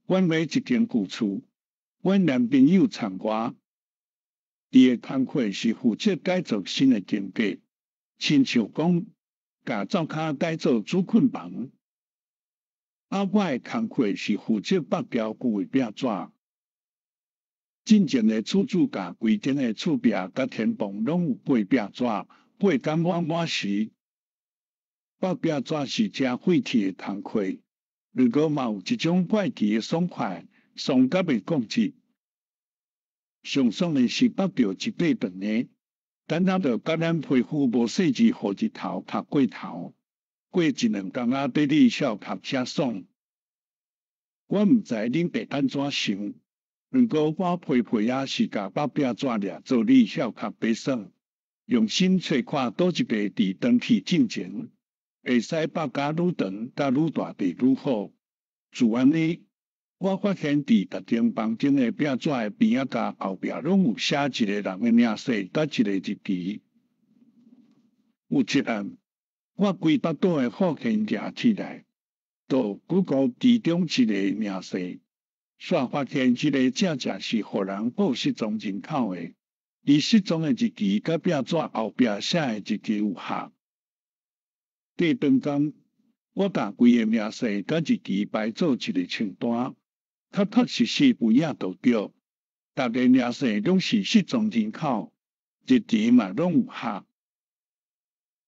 阮买一间旧厝，阮男朋友参我，伊的工课是负责改造新的间隔，亲像讲，甲灶骹改做主困房。我的工课是负责北条旧的壁纸。进前的厝主甲规间的厝壁甲天棚拢有配壁纸，配甲满满时。北壁纸是真费气的工课，如果嘛有一种怪奇的爽快，爽甲袂讲起。上爽的是北着一块长的，等下着甲咱皮肤无细致互日头晒过头，过一两工仔对你笑较车爽。我毋知恁会安怎想。如果我皮皮仔是甲北壁纸掠做你晓较白爽，用心找看倒一个伫长期进前，会使北甲愈长甲愈大地愈好。自安尼，我发现伫逐间房间的壁纸的边仔甲后壁拢有写一个人的名字甲一个日期。有一暗，我规巴肚的好气掠起来，就举高其中一个名字。煞发现这个正正是互人报失踪人口的，而失踪的日期甲壁纸后壁写的日期有合。第二天，我把规个名字甲日期排做一个清单，确确实实有影就对。逐个名字拢是失踪人口，日期嘛拢有合。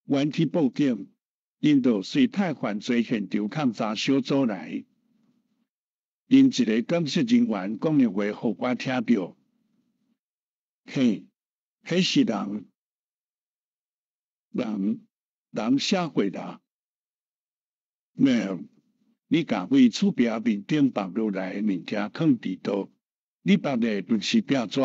原去报警，因着随太犯罪现场抗查小组来。因一个监视人员讲的话，互我听到，嘿，迄是人社会啦。你甲为厝壁面顶放落来的物件放伫倒，你捌的就是壁纸。